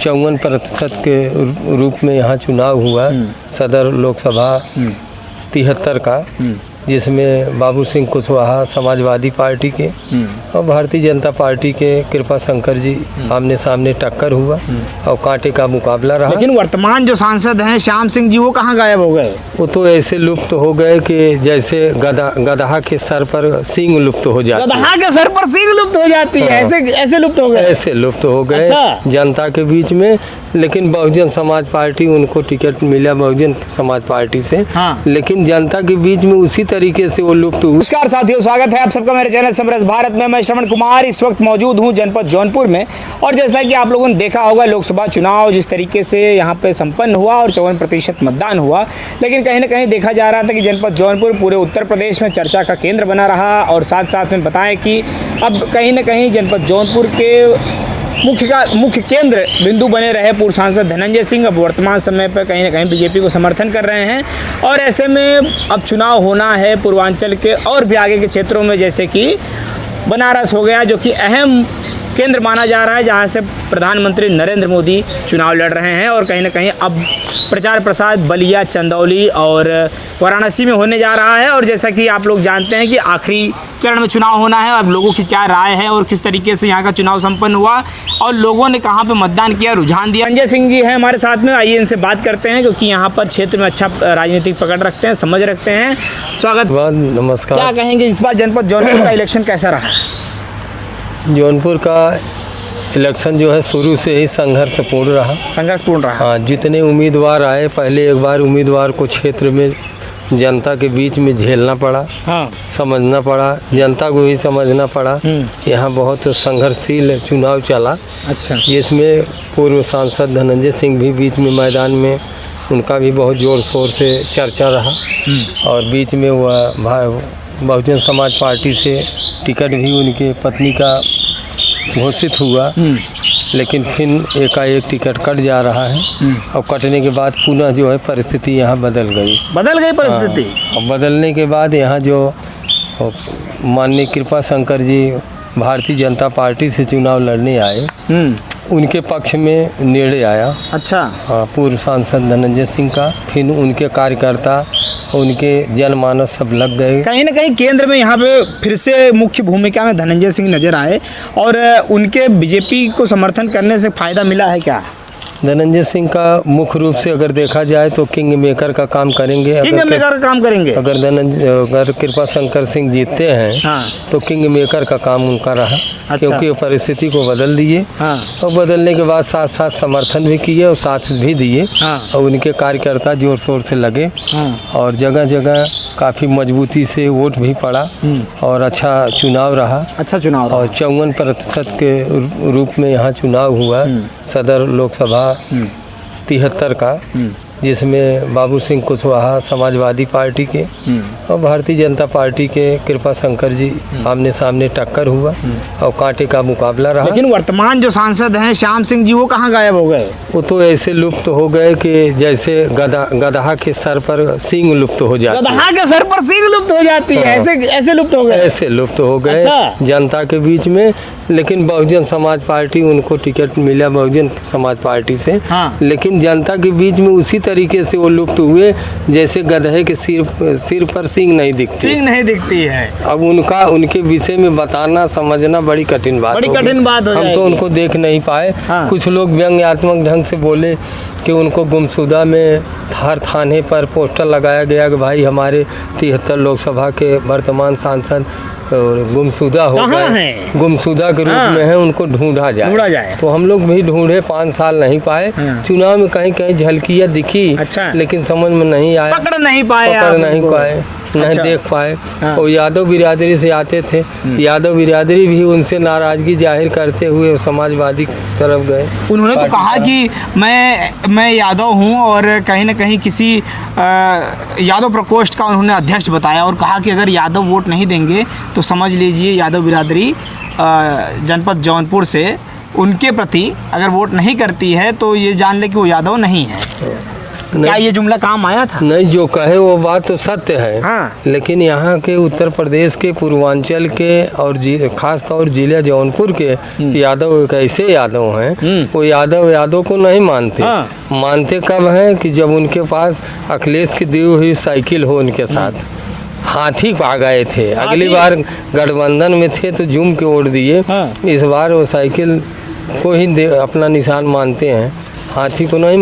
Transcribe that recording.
54% के रूप में यहाँ चुनाव हुआ सदर लोकसभा 73 का, जिसमें बाबू सिंह कुशवाहा समाजवादी पार्टी के और भारतीय जनता पार्टी के कृपा शंकर जी आमने सामने टक्कर हुआ और कांटे का मुकाबला रहा। लेकिन वर्तमान जो सांसद हैं श्याम सिंह जी, वो कहाँ गायब हो गए? वो तो ऐसे लुप्त हो गए कि जैसे गधा के सर पर सींग लुप्त हो जाती है। गधा के सर पर सींग लुप्त हो जाती है, ऐसे लुप्त हो गए। ऐसे लुप्त हो गए अच्छा। जनता के बीच में। लेकिन बहुजन समाज पार्टी, उनको टिकट मिला बहुजन समाज पार्टी से, लेकिन जनता के बीच में उसी तरीके से वो लुप्त हुआ। नमस्कार साथियों, स्वागत है आप सबका मेरे चैनल समरस भारत में। मैं श्रवण कुमार इस वक्त मौजूद हूं जनपद जौनपुर में, और जैसा कि आप लोगों ने देखा होगा लोकसभा चुनाव जिस तरीके से यहां पे संपन्न हुआ और 54% मतदान हुआ, लेकिन कहीं ना कहीं देखा जा रहा था कि जनपद जौनपुर पूरे उत्तर प्रदेश में चर्चा का केंद्र बना रहा। और साथ साथ में बताएं कि अब कहीं ना कहीं जनपद जौनपुर के मुख्य केंद्र बिंदु बने रहे पूर्व सांसद धनंजय सिंह। अब वर्तमान समय पर कहीं ना कहीं बीजेपी को समर्थन कर रहे हैं, और ऐसे में अब चुनाव होना है पूर्वांचल के और भी आगे के क्षेत्रों में, जैसे कि बनारस हो गया, जो कि अहम केंद्र माना जा रहा है, जहां से प्रधानमंत्री नरेंद्र मोदी चुनाव लड़ रहे हैं। और कहीं ना कहीं अब प्रचार प्रसार बलिया, चंदौली और वाराणसी में होने जा रहा है। और जैसा कि आप लोग जानते हैं कि आखिरी चरण में चुनाव होना है। अब लोगों की क्या राय है और किस तरीके से यहाँ का चुनाव संपन्न हुआ और लोगों ने कहाँ पे मतदान किया, रुझान दिया। संजय सिंह जी हैं हमारे साथ में, आइए इनसे बात करते हैं, क्योंकि यहाँ पर क्षेत्र में अच्छा राजनीतिक पकड़ रखते हैं, समझ रखते हैं। स्वागत। नमस्कार। क्या कहेंगे इस बार जनपद जौनपुर का इलेक्शन कैसा रहा? जौनपुर का इलेक्शन जो है शुरू से ही संघर्षपूर्ण रहा। हाँ, जितने उम्मीदवार आए, पहले एक बार उम्मीदवार को क्षेत्र में जनता के बीच में झेलना पड़ा, समझना पड़ा, जनता को भी समझना पड़ा। यहाँ बहुत संघर्षशील चुनाव चला। अच्छा। जिसमें पूर्व सांसद धनंजय सिंह भी बीच में मैदान में, उनका भी बहुत जोर शोर से चर्चा रहा। और बीच में वह बहुजन समाज पार्टी से टिकट भी उनके पत्नी का घोषित हुआ, लेकिन फिर एकाएक टिकट कट जा रहा है। और कटने के बाद पुनः जो है परिस्थिति यहाँ बदल गई परिस्थिति। और बदलने के बाद यहाँ जो माननीय कृपा शंकर जी भारतीय जनता पार्टी से चुनाव लड़ने आए, उनके पक्ष में निर्णय आया। अच्छा। पूर्व सांसद धनंजय सिंह का, फिर उनके कार्यकर्ता, उनके जनमानस सब लग गए। कहीं ना कहीं केंद्र में यहाँ पे फिर से मुख्य भूमिका में धनंजय सिंह नजर आए, और उनके बीजेपी को समर्थन करने से फायदा मिला है क्या? धनंजय सिंह का मुख्य रूप से अगर देखा जाए तो किंग मेकर का काम करेंगे। अगर कृपा शंकर सिंह जीतते हैं तो किंग मेकर का काम उनका रहा। अच्छा। क्योंकि वो परिस्थिति को बदल दिए। और बदलने के बाद साथ साथ समर्थन भी किए और साथ भी दिए। और उनके कार्यकर्ता जोर शोर से लगे, और जगह जगह काफ़ी मजबूती से वोट भी पड़ा, और अच्छा चुनाव रहा। और 54% के रूप में यहाँ चुनाव हुआ सदर लोकसभा 73 का, जिसमें बाबू सिंह कुशवाहा समाजवादी पार्टी के और भारतीय जनता पार्टी के कृपा शंकर जी आमने सामने टक्कर हुआ और कांटे का मुकाबला रहा। लेकिन वर्तमान जो सांसद हैं श्याम सिंह जी, वो कहाँ गायब हो गए? वो तो ऐसे लुप्त हो गए कि जैसे गधा के सर पर सींग लुप्त हो जाती है। गधा के सर पर सींग लुप्त हो जाती है, ऐसे लुप्त हो गए। ऐसे लुप्त हो गए। अच्छा। जनता के बीच में। लेकिन बहुजन समाज पार्टी, उनको टिकट मिला बहुजन समाज पार्टी से, लेकिन जनता के बीच में उसी तरीके से वो लुप्त हुए जैसे गधे के सिर पर सींग नहीं दिखती है। अब उनके विषय में बताना समझना बड़ी कठिन बात हो हम तो उनको देख नहीं पाए। कुछ लोग व्यंग्यात्मक ढंग से बोले कि उनको गुमशुदा में हर थाने पर पोस्टर लगाया गया कि भाई हमारे 73 लोकसभा के वर्तमान सांसद गुमशुदा हो गए, गुमशुदा के रूप में है, उनको ढूंढा जाए। तो हम लोग भी ढूंढे, 5 साल नहीं पाए। चुनाव में कहीं कहीं झलकियाँ दिखी। अच्छा। लेकिन समझ में नहीं आया, पकड़ नहीं पाए, नहीं देख पाए। और यादव बिरादरी से आते थे, यादव बिरादरी भी उनसे नाराजगी जाहिर करते हुए समाजवादी तरफ गए। उन्होंने तो कहा कि मैं यादव हूं, और कहीं ना कहीं किसी यादव प्रकोष्ठ का उन्होंने अध्यक्ष बताया, और कहा कि अगर यादव वोट नहीं देंगे तो समझ लीजिए यादव बिरादरी जनपद जौनपुर से उनके प्रति अगर वोट नहीं करती है तो ये जान ले कि वो यादव नहीं है। क्या ये जुमला काम आया था? नहीं, जो कहे वो बात तो सत्य है। हाँ। लेकिन यहाँ के उत्तर प्रदेश के पूर्वांचल के और खास तौर जिला जौनपुर के यादव एक ऐसे यादव हैं, वो यादव को नहीं मानते। हाँ। मानते कब हैं कि जब उनके पास अखिलेश की दी हुई साइकिल हो उनके साथ, हाथी पा गए थे। अगली बार गठबंधन में थे तो झूम के वोट दिए। हाँ। इस बार वो साइकिल को ही अपना निशान मानते हैं, हाथी को नहीं।